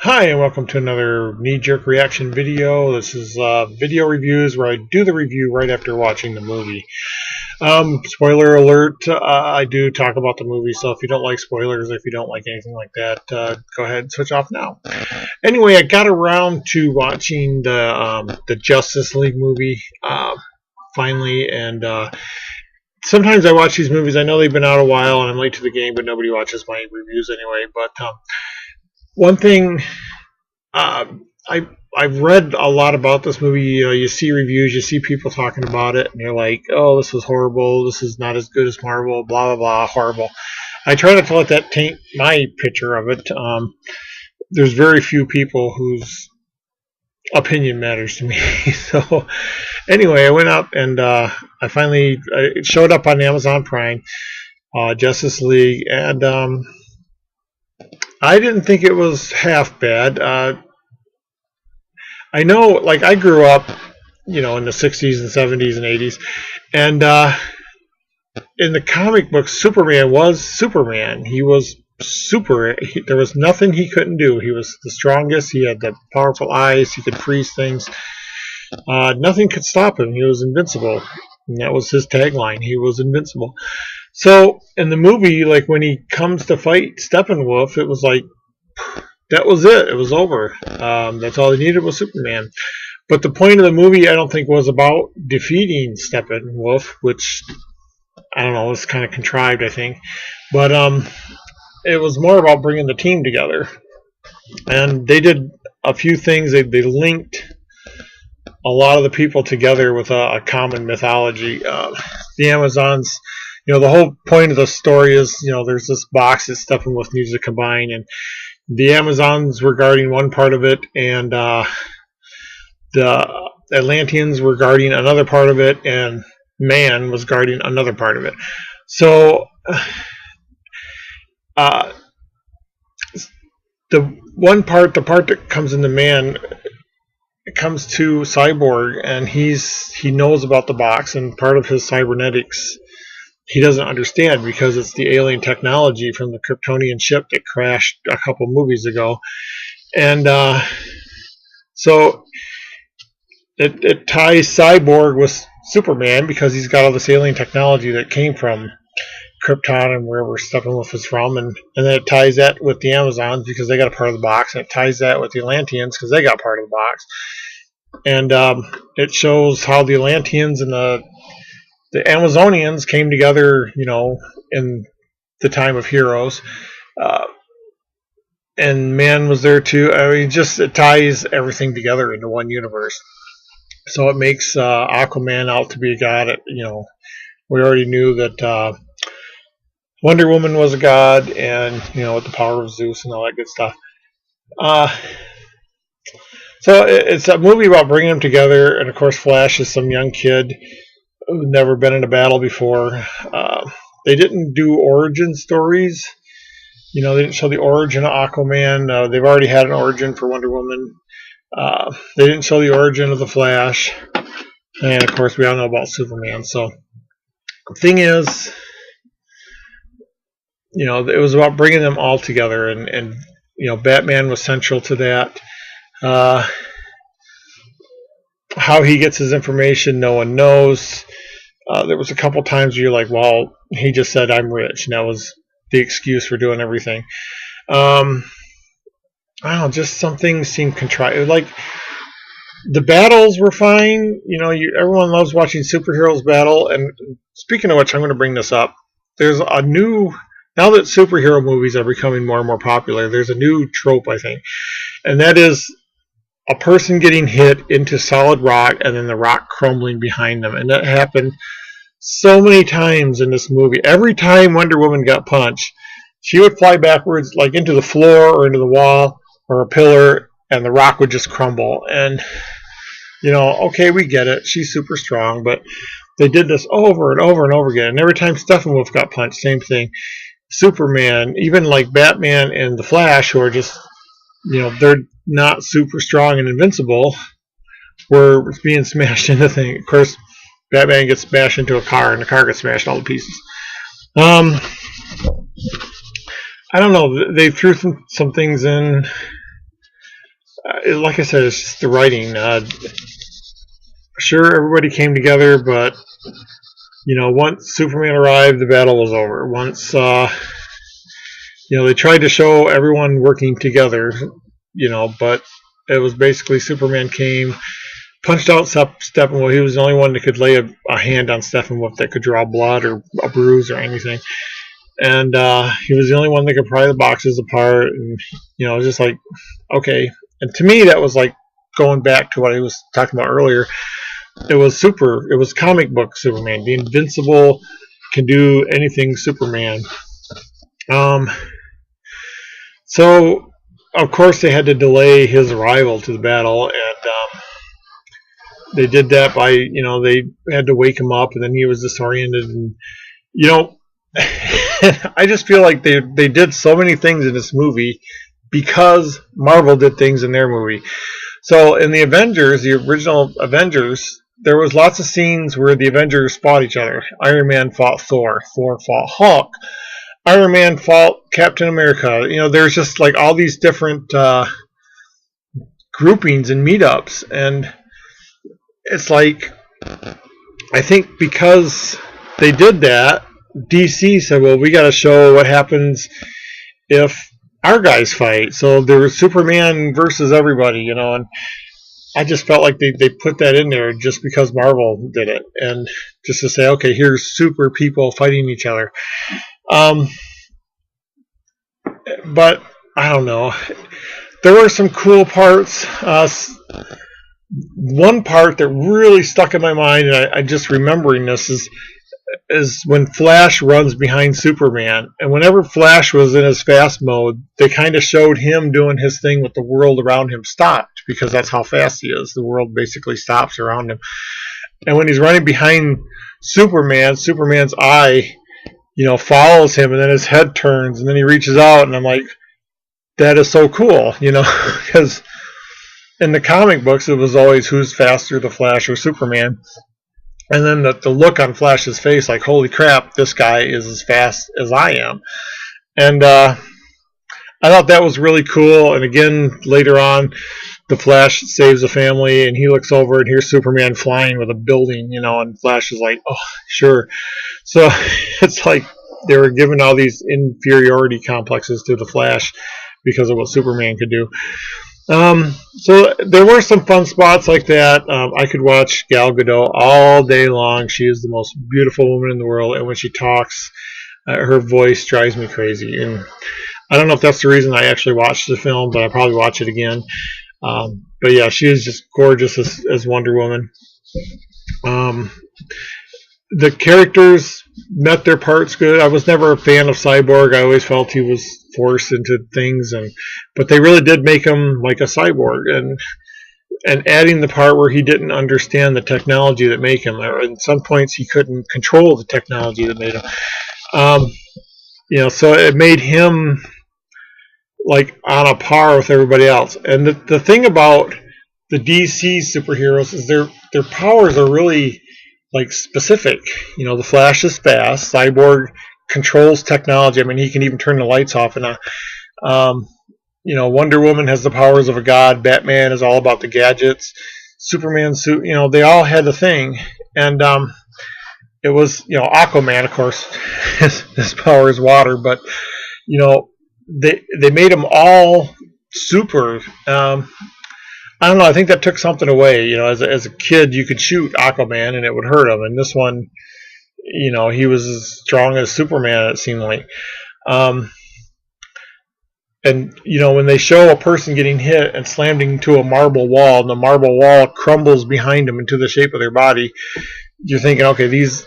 Hi, and welcome to another knee-jerk reaction video. This is video reviews where I do the review right after watching the movie. Spoiler alert, I do talk about the movie, so if you don't like spoilers, if you don't like anything like that, go ahead and switch off now. Anyway, I got around to watching the Justice League movie finally, and sometimes I watch these movies. I know they've been out a while, and I'm late to the game, but nobody watches my reviews anyway. But one thing, I've read a lot about this movie. You see reviews, you see people talking about it, and you're like, "Oh, this was horrible. This is not as good as Marvel." Blah blah blah, horrible. I try not to let that taint my picture of it. There's very few people whose opinion matters to me. So, anyway, I went out and it showed up on Amazon Prime, Justice League, and I didn't think it was half bad. I know, like, I grew up, in the 60s and 70s and 80s, and in the comic books, Superman was Superman. He was there was nothing he couldn't do. He was the strongest. He had the powerful eyes. He could freeze things. Nothing could stop him. He was invincible. And that was his tagline. He was invincible. So in the movie, like when he comes to fight Steppenwolf, it was like, that was it. It was over. That's all he needed was Superman. But the point of the movie, I don't think, was about defeating Steppenwolf, which, I don't know, was kind of contrived, I think. But it was more about bringing the team together. And they did a few things. They linked a lot of the people together with a common mythology. The Amazons, the whole point of the story is, there's this box that Steppenwolf needs to combine, and the Amazons were guarding one part of it, and the Atlanteans were guarding another part of it, and man was guarding another part of it. So the part that comes into man, it comes to Cyborg, and he knows about the box, and part of his cybernetics he doesn't understand because it's the alien technology from the Kryptonian ship that crashed a couple movies ago. And so it ties Cyborg with Superman because he's got all this alien technology that came from Krypton and wherever Steppenwolf is from, and then it ties that with the Amazons because they got a part of the box, and it ties that with the Atlanteans because they got part of the box. And it shows how the Atlanteans and the Amazonians came together, in the time of Heroes. And man was there too. I mean, it ties everything together into one universe. So it makes Aquaman out to be a god. We already knew that Wonder Woman was a god, and, with the power of Zeus and all that good stuff. So it's a movie about bringing them together, and of course Flash is some young kid who'd never been in a battle before. They didn't do origin stories. They didn't show the origin of Aquaman. They've already had an origin for Wonder Woman. They didn't show the origin of the Flash. And of course we all know about Superman. So the thing is, it was about bringing them all together, and Batman was central to that. How he gets his information, no one knows. There was a couple times where you're like, well, he just said I'm rich, and that was the excuse for doing everything. I don't know, just some things seemed contrived. Like, the battles were fine. Everyone loves watching superheroes battle. And speaking of which, I'm going to bring this up. There's a new, now that superhero movies are becoming more and more popular, there's a new trope, I think, and that is a person getting hit into solid rock and then the rock crumbling behind them. And that happened so many times in this movie. Every time Wonder Woman got punched, she would fly backwards, like into the floor or into the wall or a pillar, and the rock would just crumble. And, okay, we get it. She's super strong, but they did this over and over and over again. And every time Steppenwolf got punched, same thing. Superman, even like Batman and the Flash, who are just, they're not super strong and invincible, were being smashed into things. Of course, Batman gets smashed into a car, and the car gets smashed all to pieces. I don't know. They threw some things in like I said, it's just the writing. Sure, everybody came together, but once Superman arrived, the battle was over. Once they tried to show everyone working together, but it was basically Superman came, punched out Steppenwolf. He was the only one that could lay a hand on Steppenwolf that could draw blood or a bruise or anything. And he was the only one that could pry the boxes apart. And, just like, okay. And to me, that was like going back to what I was talking about earlier. It was comic book Superman. The invincible, can do anything Superman. So, of course, they had to delay his arrival to the battle, and they did that by, they had to wake him up, and then he was disoriented, and, I just feel like they did so many things in this movie because Marvel did things in their movie. So, in the Avengers, the original Avengers, there was lots of scenes where the Avengers fought each other. Iron Man fought Thor. Thor fought Hulk. Iron Man fought Captain America. There's just like all these different groupings and meetups. And it's like, I think because they did that, DC said, well, we got to show what happens if our guys fight. So there was Superman versus everybody, and I just felt like they put that in there just because Marvel did it, and just to say, okay, here's super people fighting each other. But I don't know. There were some cool parts. One part that really stuck in my mind, and I just remembering this, is when Flash runs behind Superman. And whenever Flash was in his fast mode, they kind of showed him doing his thing with the world around him stopped, because that's how fast he is. The world basically stops around him. And when he's running behind Superman, Superman's eye, follows him, and then his head turns, and then he reaches out, and I'm like, that is so cool, because in the comic books, it was always who's faster, the Flash or Superman. And then the look on Flash's face, like, holy crap, this guy is as fast as I am. And I thought that was really cool. And again, later on, the Flash saves a family, and he looks over, and here's Superman flying with a building, and Flash is like, oh, sure. So it's like they were giving all these inferiority complexes to the Flash because of what Superman could do. So there were some fun spots like that. I could watch Gal Gadot all day long. She is the most beautiful woman in the world, and when she talks, her voice drives me crazy. And I don't know if that's the reason I actually watched the film, but I'll probably watch it again. But yeah, she is just gorgeous as Wonder Woman. The characters met their parts good. I was never a fan of Cyborg. I always felt he was forced into things, but they really did make him like a cyborg, and adding the part where he didn't understand the technology that made him, or at some points he couldn't control the technology that made him. So it made him like on a par with everybody else. And the thing about the DC superheroes is their powers are really like specific. The Flash is fast. Cyborg controls technology. I mean, he can even turn the lights off and on. Wonder Woman has the powers of a god. Batman is all about the gadgets. Superman suit. They all had a thing, and it was Aquaman, of course. His power is water, but they made them all super. I don't know. I think that took something away. As a kid, you could shoot Aquaman and it would hurt him. And this one, he was as strong as Superman, it seemed like. And, when they show a person getting hit and slammed into a marble wall, and the marble wall crumbles behind them into the shape of their body, you're thinking, okay, these,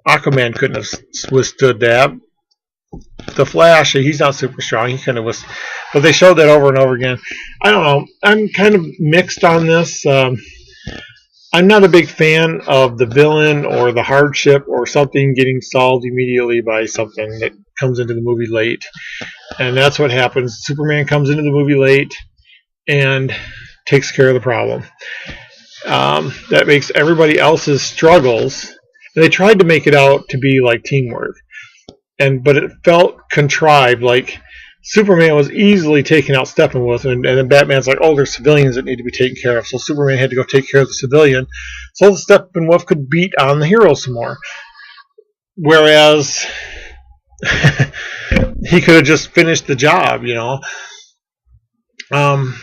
Aquaman couldn't have withstood that. The Flash, he's not super strong. He kind of was, but they showed that over and over again. I don't know. I'm kind of mixed on this. I'm not a big fan of the villain or the hardship or something getting solved immediately by something that comes into the movie late. And that's what happens. Superman comes into the movie late and takes care of the problem. That makes everybody else's struggles. And they tried to make it out to be like teamwork. But it felt contrived. Like Superman was easily taking out Steppenwolf, and then Batman's like, oh, there's civilians that need to be taken care of. So Superman had to go take care of the civilian so Steppenwolf could beat on the hero some more. Whereas he could have just finished the job, you know. I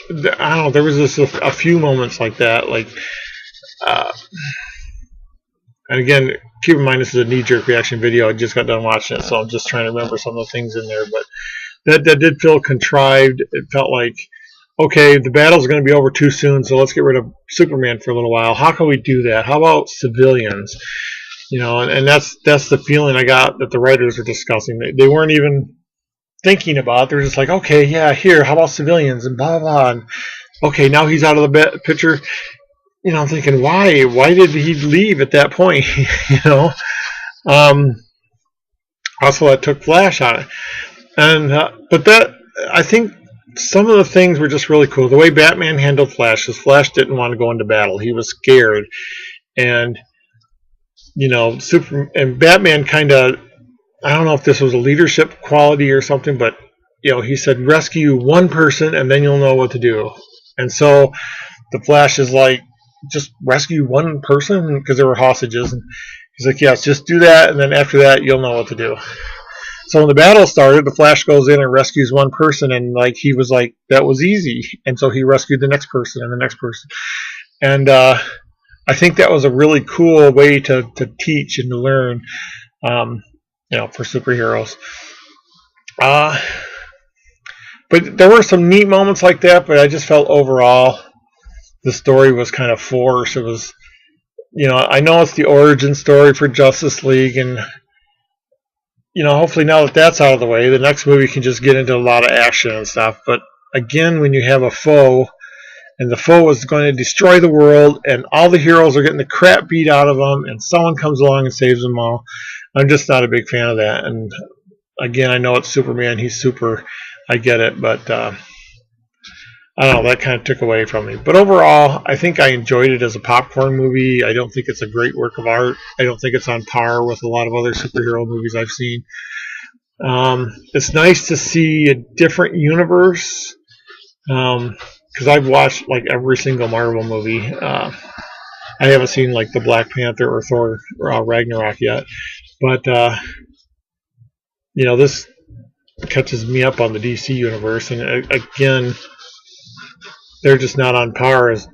don't know. There was just a few moments like that, like, and again, keep in mind this is a knee-jerk reaction video. I just got done watching it, so I'm just trying to remember some of the things in there. But that did feel contrived. It felt like, okay, the battle's going to be over too soon, so let's get rid of Superman for a little while. How can we do that? How about civilians? You know, and that's the feeling I got that the writers were discussing. They weren't even thinking about it. They're just like, okay, yeah, here, how about civilians and blah, blah, and okay, now he's out of the picture. You know, I'm thinking, why did he leave at that point? You know, also that took Flash on it, and but that, I think some of the things were just really cool. The way Batman handled Flash, because Flash didn't want to go into battle. He was scared, and you know, and Batman kind of, I don't know if this was a leadership quality or something, but you know, he said rescue one person and then you'll know what to do. And so the Flash is like, just rescue one person because there were hostages, and he's like, yes, just do that, and then after that you'll know what to do. So when the battle started, the Flash goes in and rescues one person, and like he was like, that was easy, and so he rescued the next person and the next person, and I think that was a really cool way to teach and to learn, you know, for superheroes. But there were some neat moments like that, but I just felt overall the story was kind of forced. It was, you know, I know it's the origin story for Justice League, and you know, hopefully now that that's out of the way, the next movie can just get into a lot of action and stuff. But again, when you have a foe, and the foe is going to destroy the world, and all the heroes are getting the crap beat out of them, and someone comes along and saves them all, I'm just not a big fan of that. And again, I know it's Superman, he's super, I get it, but I don't know, that kind of took away from me. But overall, I think I enjoyed it as a popcorn movie. I don't think it's a great work of art. I don't think it's on par with a lot of other superhero movies I've seen. It's nice to see a different universe, because I've watched like every single Marvel movie. I haven't seen like the Black Panther or Thor Ragnarok yet, but you know, this catches me up on the DC universe, and again, they're just not on par as,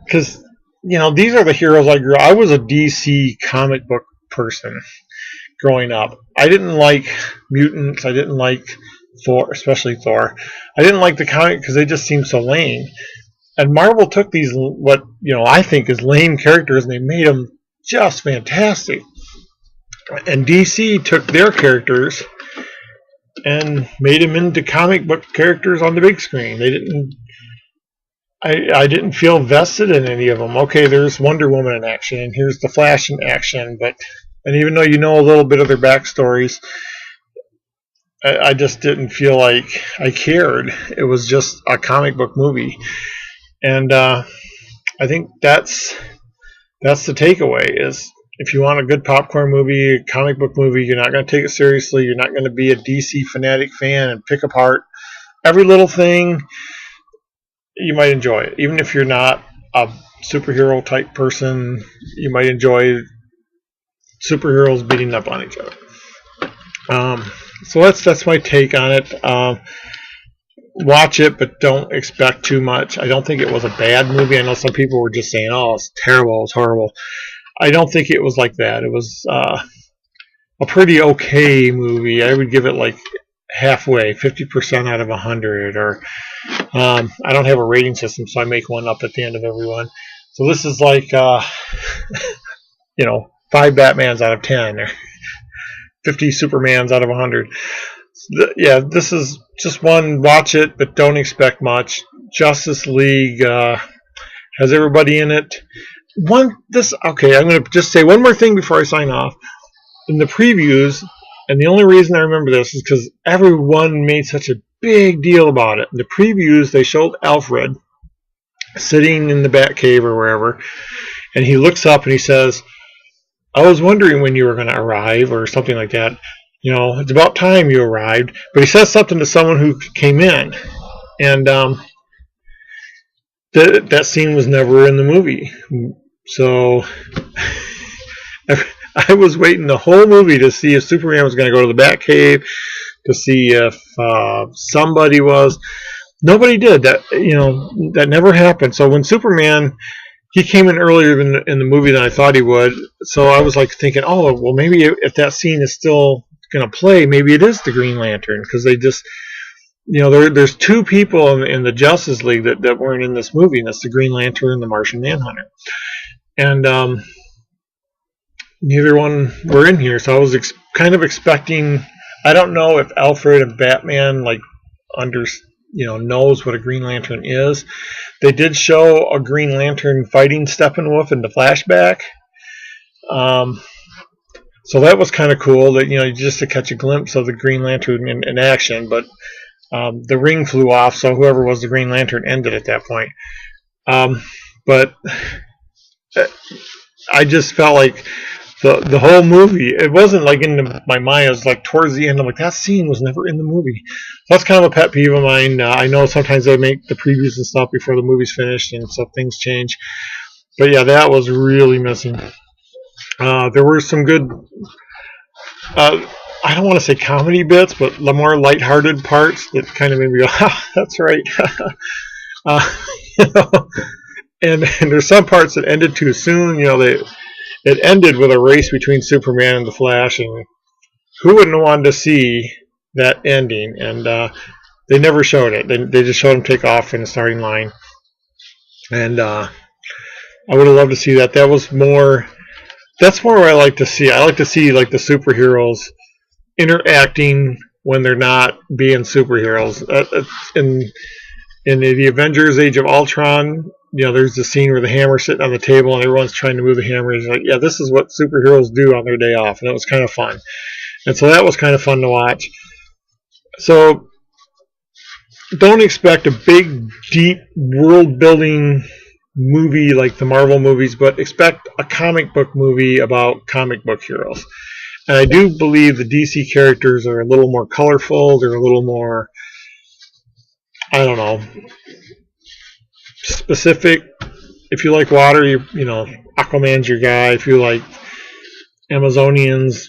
because you know, these are the heroes I grew up. I was a DC comic book person growing up. I didn't like mutants. I didn't like Thor, especially Thor. I didn't like the comic because they just seemed so lame. And Marvel took these, what you know, I think is lame characters, and they made them just fantastic. And DC took their characters and made them into comic book characters on the big screen. They didn't. I didn't feel vested in any of them. Okay, there's Wonder Woman in action, and here's the Flash in action, and even though you know a little bit of their backstories, I just didn't feel like I cared. It was just a comic book movie, and I think that's the takeaway. Is if you want a good popcorn movie, a comic book movie, you're not going to take it seriously. You're not going to be a DC fanatic fan and pick apart every little thing. You might enjoy it. Even if you're not a superhero type person, you might enjoy superheroes beating up on each other. So that's my take on it. Watch it, but don't expect too much. I don't think it was a bad movie. I know some people were just saying, oh, it's terrible, it's horrible. I don't think it was like that. It was a pretty okay movie. I would give it like halfway, 50% out of 100, or I don't have a rating system, so I make one up at the end of every one. So this is like, you know, 5 Batmans out of 10, or 50 Supermans out of 100. Yeah, this is just one. Watch it, but don't expect much. Justice League has everybody in it. Okay, I'm going to just say one more thing before I sign off. In the previews, and the only reason I remember this is because everyone made such a big deal about it. In the previews, they showed Alfred sitting in the Batcave or wherever, and he looks up and he says, I was wondering when you were going to arrive, or something like that. You know, it's about time you arrived. But he says something to someone who came in, and that scene was never in the movie. So I was waiting the whole movie to see if Superman was going to go to the Batcave, to see if somebody was. Nobody did that. You know, that never happened. So when Superman, he came in earlier in the movie than I thought he would. So I was like thinking, oh, well, maybe if that scene is still going to play, maybe it is the Green Lantern, because they just, you know, there's two people in the Justice League that weren't in this movie, and that's the Green Lantern and the Martian Manhunter. And neither one were in here, so I was kind of expecting. I don't know if Alfred and Batman knows what a Green Lantern is. They did show a Green Lantern fighting Steppenwolf in the flashback, so that was kind of cool. That just to catch a glimpse of the Green Lantern in action, but the ring flew off, so whoever was the Green Lantern ended at that point. But I just felt like the whole movie, it wasn't like in my mind. It was like towards the end, I'm like, that scene was never in the movie. So that's kind of a pet peeve of mine. I know sometimes they make the previews and stuff before the movie's finished, and so things change. But yeah, that was really missing. There were some good, I don't want to say comedy bits, but the more lighthearted parts that kind of made me go, that's right. You know, and there's some parts that ended too soon. It ended with a race between Superman and the Flash, and who wouldn't have wanted to see that ending? And they never showed it. They just showed him take off in the starting line, and I would have loved to see that. That's more what I like to see. I like to see like the superheroes interacting when they're not being superheroes. In the Avengers: Age of Ultron, there's the scene where the hammer's sitting on the table and everyone's trying to move the hammer. He's like, yeah, this is what superheroes do on their day off. And it was kind of fun. And so that was kind of fun to watch. So don't expect a big, deep, world-building movie like the Marvel movies, but expect a comic book movie about comic book heroes. And I do believe the DC characters are a little more colorful. They're a little more, I don't know, specific. If you like water, Aquaman's your guy. If you like Amazonians,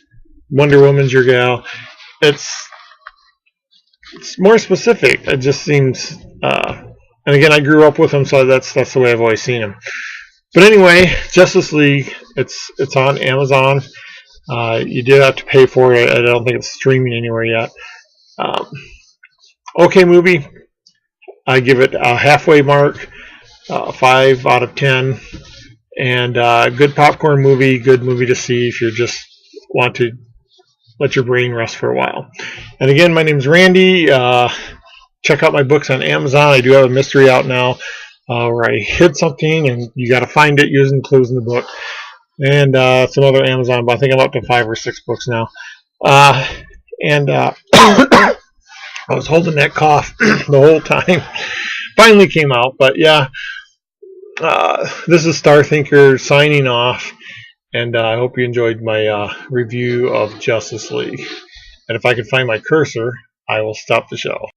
Wonder Woman's your gal. It's more specific. It just seems, and again, I grew up with them, so that's the way I've always seen them. But anyway, Justice League, it's on Amazon. You did have to pay for it. I don't think it's streaming anywhere yet. Okay movie. I give it a halfway mark, 5 out of 10, and good popcorn movie, good movie to see if you just want to let your brain rest for a while. And again, my name's Randy. Check out my books on Amazon. I do have a mystery out now where I hid something, and you got to find it using clues in the book. And some other Amazon, but I think I'm up to 5 or 6 books now. And I was holding that cough the whole time. Finally came out, but yeah. This is Starthinker signing off, and I hope you enjoyed my review of Justice League. And if I can find my cursor, I will stop the show.